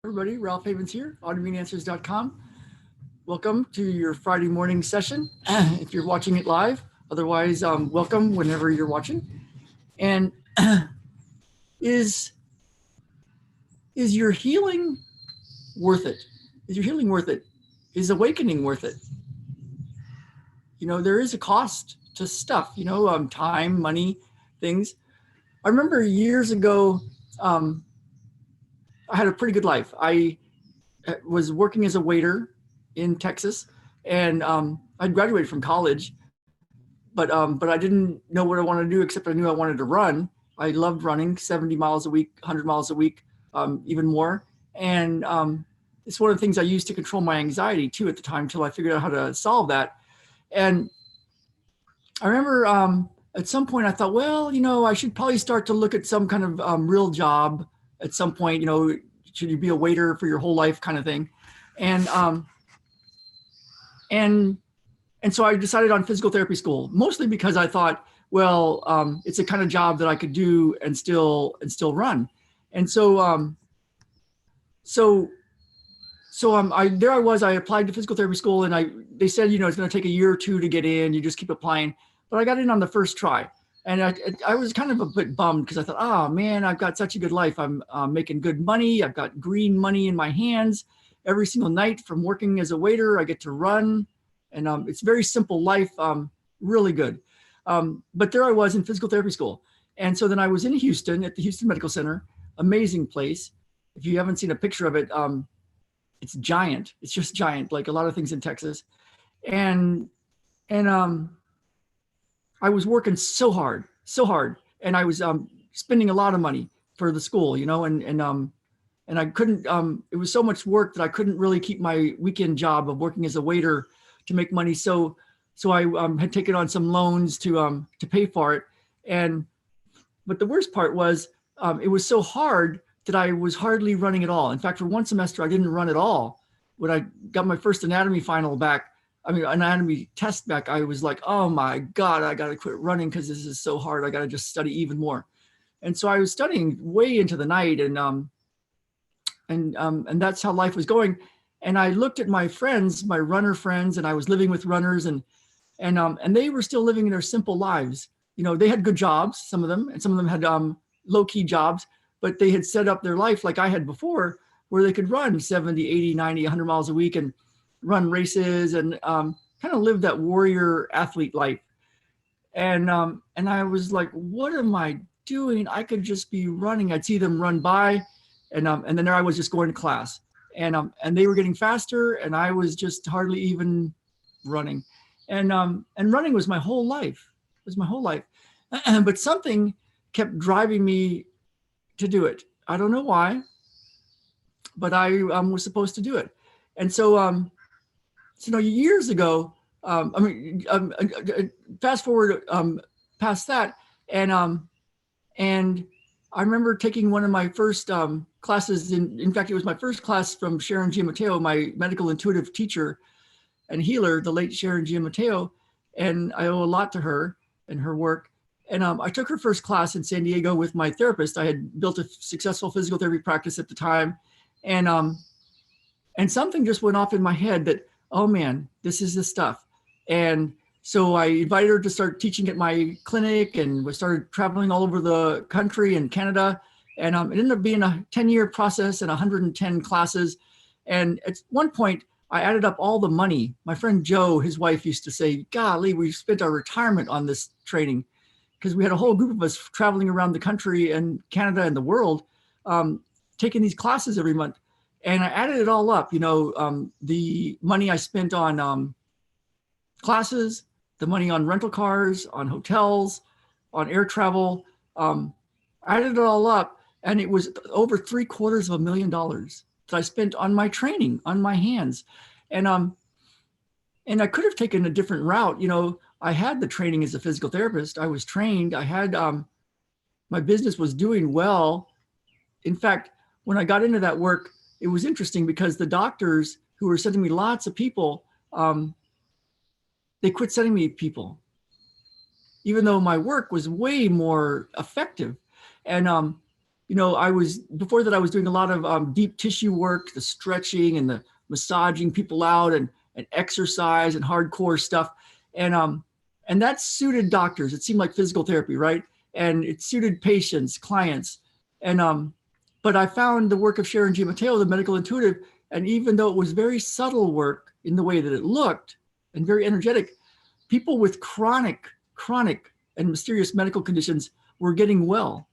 Everybody, Ralph Havens here, autoimmuneanswers.com. Welcome to your Friday morning session. If you're watching it live, otherwise, welcome whenever you're watching. And is is your healing worth it? Is your healing worth it? Is awakening worth it? You know, there is a cost to stuff. Time, money, things. I remember years ago, um, I had a pretty good life. I was working as a waiter in Texas, and I graduated from college, but I didn't know what I wanted to do except I knew I wanted to run. I loved running 70 miles a week, 100 miles a week, even more. And it's one of the things I used to control my anxiety too at the time until I figured out how to solve that. And I remember at some point I thought, well, I should probably start to look at some kind of real job at some point. Should you be a waiter for your whole life kind of thing? And and and so I decided on physical therapy school, mostly because I thought, well, it's a kind of job that I could do and still run. And so I was. I applied to physical therapy school, and they said, it's going to take a year or two to get in. You just keep applying. But I got in on the first try, and I was kind of a bit bummed because I thought, oh man, I've got such a good life. I'm making good money. I've got green money in my hands every single night from working as a waiter. I get to run, and it's a very simple life. Really good. But there I was in physical therapy school, and so then I was in Houston at the Houston Medical Center. Amazing place. If you haven't seen a picture of it, it's giant. It's just giant, like a lot of things in Texas. And I was working so hard, and I was spending a lot of money for the school, and I couldn't. It was so much work that I couldn't really keep my weekend job of working as a waiter to make money. So I had taken on some loans to pay for it. But the worst part was it was so hard that I was hardly running at all. In fact, for one semester, I didn't run at all. When I got my first anatomy test back, I was like, oh my God, I got to quit running because this is so hard. I got to just study even more. And so I was studying way into the night, and that's how life was going. And I looked at my friends, my runner friends, and I was living with runners, and they were still living their simple lives. They had good jobs, some of them, and some of them had low-key jobs, but they had set up their life like I had before, where they could run 70, 80, 90, 100 miles a week and run races and kind of live that warrior athlete life. And I was like, what am I doing? I could just be running. I'd see them run by, and then there I was just going to class, and they were getting faster, and I was just hardly even running. And running was my whole life. It was my whole life. But something kept driving me to do it. I don't know why, but I was supposed to do it. And so, years ago, fast forward past that, and I remember taking one of my first classes. In fact, it was my first class from Sharon DiMatteo, my medical intuitive teacher and healer, the late Sharon DiMatteo, and I owe a lot to her and her work. And I took her first class in San Diego with my therapist. I had built a successful physical therapy practice at the time, and something just went off in my head that, oh man, this is the stuff. And so I invited her to start teaching at my clinic, and we started traveling all over the country and Canada. And it ended up being a 10-year process and 110 classes. And at one point, I added up all the money. My friend Joe, his wife, used to say, golly, we spent our retirement on this training, because we had a whole group of us traveling around the country and Canada and the world, taking these classes every month. And I added it all up, the money I spent on classes, the money on rental cars, on hotels, on air travel. I added it all up, and it was over $750,000 that I spent on my training, on my hands. And I could have taken a different route. I had the training as a physical therapist. I was trained. I had, my business was doing well. In fact, when I got into that work, it was interesting because the doctors who were sending me lots of people, they quit sending me people, even though my work was way more effective. And before that I was doing a lot of deep tissue work, the stretching and the massaging people out and exercise and hardcore stuff. And that suited doctors. It seemed like physical therapy, right? And it suited patients, clients. But I found the work of Sharon DiMatteo, the medical intuitive, and even though it was very subtle work in the way that it looked and very energetic, people with chronic and mysterious medical conditions were getting well,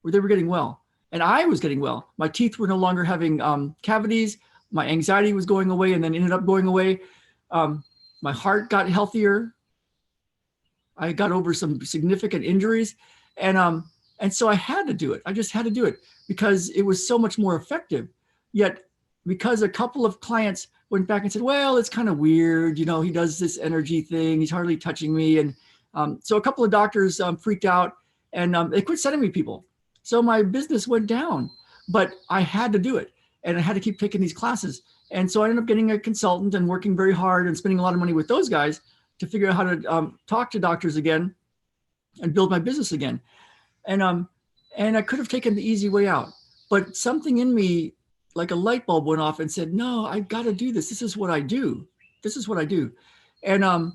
they were getting well. And I was getting well. My teeth were no longer having cavities. My anxiety was going away and then ended up going away. My heart got healthier. I got over some significant injuries. And so I had to do it. I just had to do it because it was so much more effective. Yet, because a couple of clients went back and said, well, it's kind of weird. He does this energy thing. He's hardly touching me. And so a couple of doctors freaked out and they quit sending me people. So my business went down, but I had to do it. And I had to keep taking these classes. And so I ended up getting a consultant and working very hard and spending a lot of money with those guys to figure out how to talk to doctors again and build my business again. And I could have taken the easy way out, but something in me, like a light bulb, went off and said, no, I got to do this. This is what I do. This is what I do. And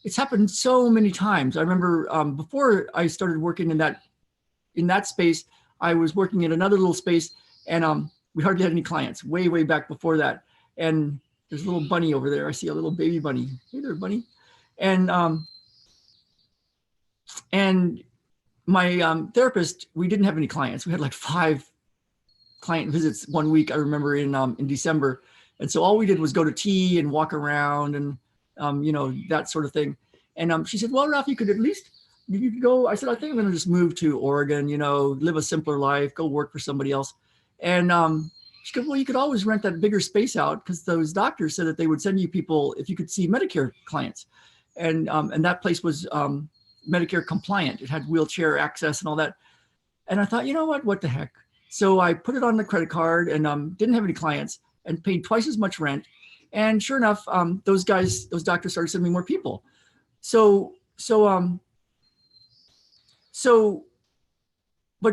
it's happened so many times. I remember before I started working in that space, I was working in another little space, and we hardly had any clients way back before that. And there's a little bunny over there. I see a little baby bunny. Hey there, bunny. And my therapist, we didn't have any clients. We had like 5 client visits one week, I remember in December. And so all we did was go to tea and walk around and, that sort of thing. And she said, well, Ralph, you could go. I said, I think I'm going to just move to Oregon, live a simpler life, go work for somebody else. And she goes, well, you could always rent that bigger space out because those doctors said that they would send you people if you could see Medicare clients. And that place was Medicare compliant. It had wheelchair access and all that. And I thought, you know what the heck? So I put it on the credit card and didn't have any clients and paid twice as much rent. And sure enough, those doctors started sending me more people. But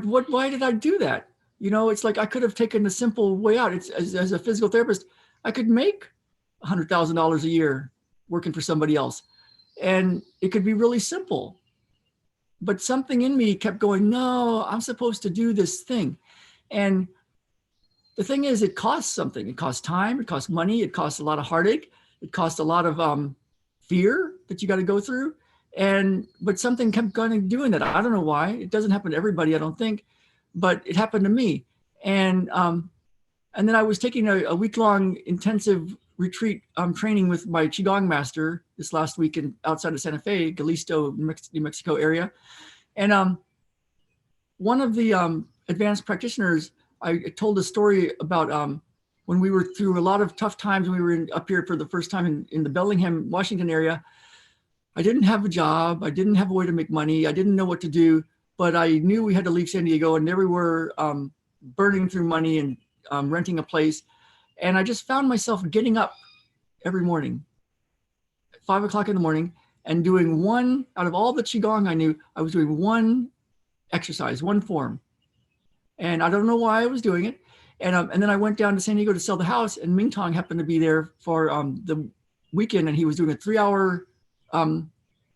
why did I do that? It's like I could have taken the simple way out. It's as a physical therapist, I could make $100,000 a year working for somebody else. And it could be really simple. But something in me kept going, no, I'm supposed to do this thing. And the thing is, it costs something. It costs time, it costs money, it costs a lot of heartache, it costs a lot of fear that you got to go through. But something kept going doing that. I don't know why. It doesn't happen to everybody, I don't think, but it happened to me. And then I was taking a week-long intensive retreat training with my Qigong master this last week outside of Santa Fe, Galisto, New Mexico area. And one of the advanced practitioners, I told a story about when we were through a lot of tough times when we were up here for the first time in the Bellingham, Washington area. I didn't have a job. I didn't have a way to make money. I didn't know what to do, but I knew we had to leave San Diego, and there we were burning through money and renting a place. And I just found myself getting up every morning at 5 o'clock in the morning and doing one out of all the Qigong I knew. I was doing one exercise, one form. And I don't know why I was doing it. And then I went down to San Diego to sell the house, and Ming Tong happened to be there for the weekend, and he was doing a 3-hour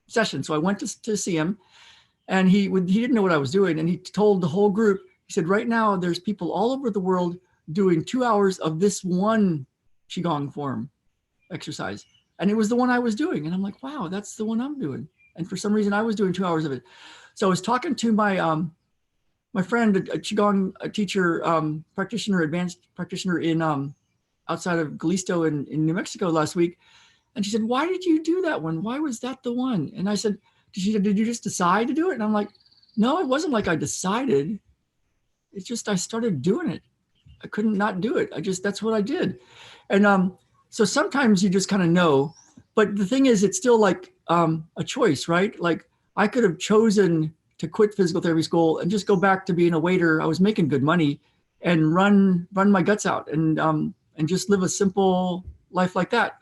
session. So I went to see him, and he didn't know what I was doing. And he told the whole group, he said, right now there's people all over the world doing 2 hours of this one Qigong form exercise. And it was the one I was doing. And I'm like, wow, that's the one I'm doing. And for some reason I was doing 2 hours of it. So I was talking to my friend, a Qigong teacher, practitioner, advanced practitioner in outside of Galisto in New Mexico last week. And she said, why did you do that one? Why was that the one? And I said, did you just decide to do it? And I'm like, no, it wasn't like I decided. It's just, I started doing it. I couldn't not do it. That's what I did. And so sometimes you just kind of know, but the thing is, it's still like a choice, right? Like I could have chosen to quit physical therapy school and just go back to being a waiter. I was making good money and run my guts out and just live a simple life like that.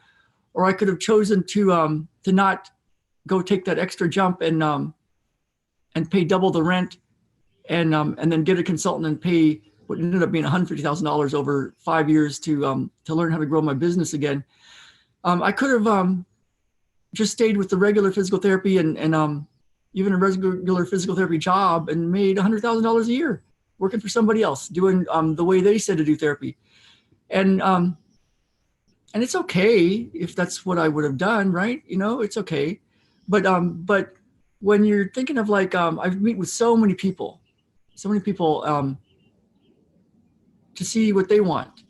Or I could have chosen to not go take that extra jump and pay double the rent and then get a consultant and pay what ended up being $150,000 over 5 years to learn how to grow my business again. I could have just stayed with the regular physical therapy and even a regular physical therapy job and made $100,000 a year working for somebody else, doing the way they said to do therapy. And it's okay if that's what I would have done, right? You know, it's okay. But when you're thinking of like, I meet with so many people to see what they want.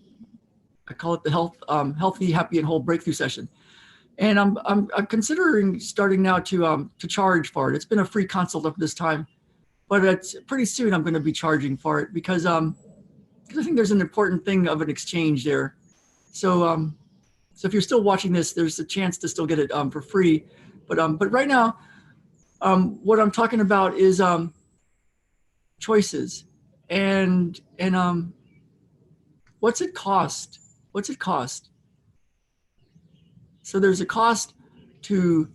I call it the healthy, happy, and whole breakthrough session. And I'm considering starting now to charge for it. It's been a free consult up to this time, but it's pretty soon I'm going to be charging for it because I think there's an important thing of an exchange there. So so if you're still watching this, there's a chance to still get it for free. But right now, what I'm talking about is choices and what's it cost? What's it cost? So there's a cost to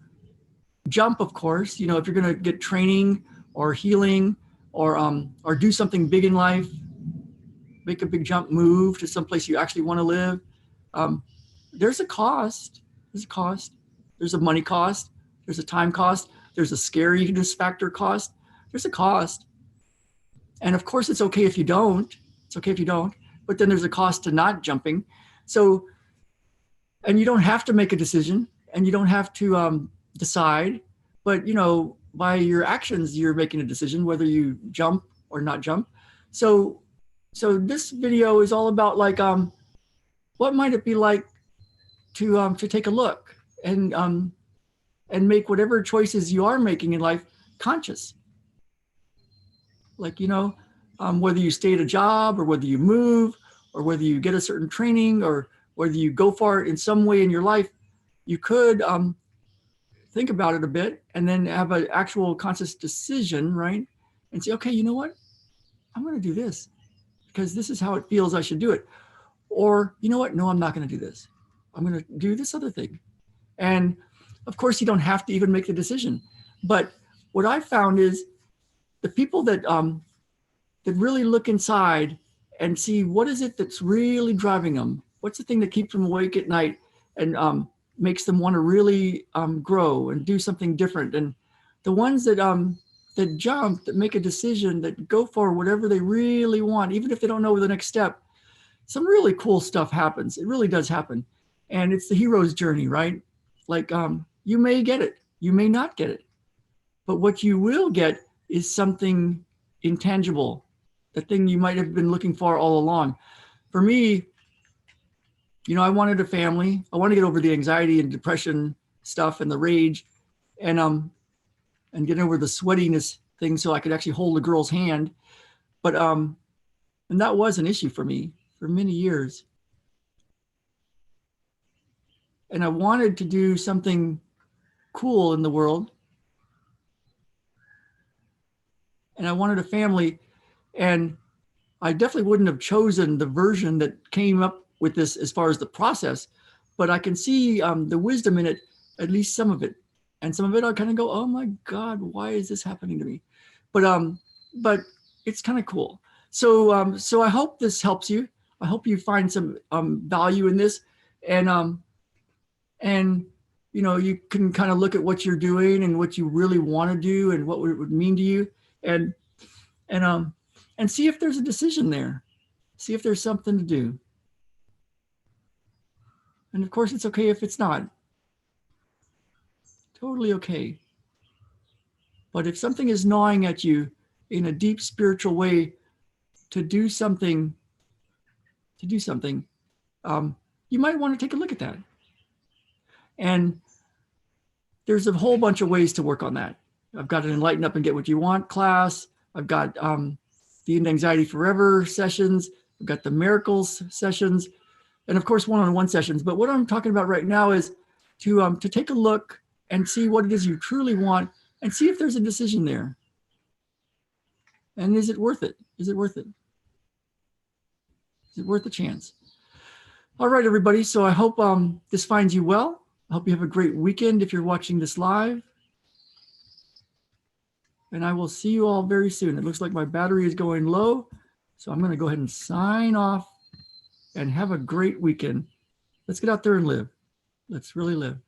jump, of course. You know, if you're going to get training or healing or do something big in life, make a big jump, move to someplace you actually want to live. There's a cost. There's a cost. There's a money cost. There's a time cost. There's a scariness factor cost. There's a cost. And of course, it's okay if you don't. It's okay if you don't. But then there's a cost to not jumping. So, and you don't have to make a decision, and you don't have to decide. But you know, by your actions, you're making a decision whether you jump or not jump. So this video is all about like what might it be like to take a look and make whatever choices you are making in life conscious. Like, you know, whether you stay at a job or whether you move or whether you get a certain training or whether you go for it in some way in your life, you could think about it a bit and then have an actual conscious decision, right? And say, okay, you know what? I'm going to do this because this is how it feels I should do it. Or, you know what? No, I'm not going to do this. I'm going to do this other thing. And of course, you don't have to even make the decision. But what I found is the people that really look inside and see what is it that's really driving them. What's the thing that keeps them awake at night and makes them want to really grow and do something different. And the ones that jump, that make a decision, that go for whatever they really want, even if they don't know the next step, some really cool stuff happens. It really does happen. And it's the hero's journey, right? Like you may get it, you may not get it. But what you will get is something intangible, the thing you might have been looking for all along. For me, you know, I wanted a family. I wanted to get over the anxiety and depression stuff and the rage and get over the sweatiness thing so I could actually hold a girl's hand. But and that was an issue for me for many years. And I wanted to do something cool in the world. And I wanted a family. And I definitely wouldn't have chosen the version that came up with this as far as the process, but I can see the wisdom in it, at least some of it. And some of it I kind of go, oh my God, why is this happening to me? But it's kind of cool. So so I hope this helps you. I hope you find some value in this. And you know, you can kind of look at what you're doing and what you really want to do and what it would mean to you. And see if there's a decision there. See if there's something to do. And of course, it's okay if it's not. Totally okay. But if something is gnawing at you in a deep spiritual way to do something, you might want to take a look at that. And there's a whole bunch of ways to work on that. I've got an Enlighten Up and Get What You Want class. I've got the End Anxiety Forever sessions. I've got the Miracles sessions. And of course, one-on-one sessions. But what I'm talking about right now is to take a look and see what it is you truly want and see if there's a decision there. And is it worth it? Is it worth it? Is it worth a chance? All right, everybody. So I hope this finds you well. I hope you have a great weekend if you're watching this live. and I will see you all very soon. It looks like my battery is going low, so I'm going to go ahead and sign off and have a great weekend. Let's get out there and live. Let's really live.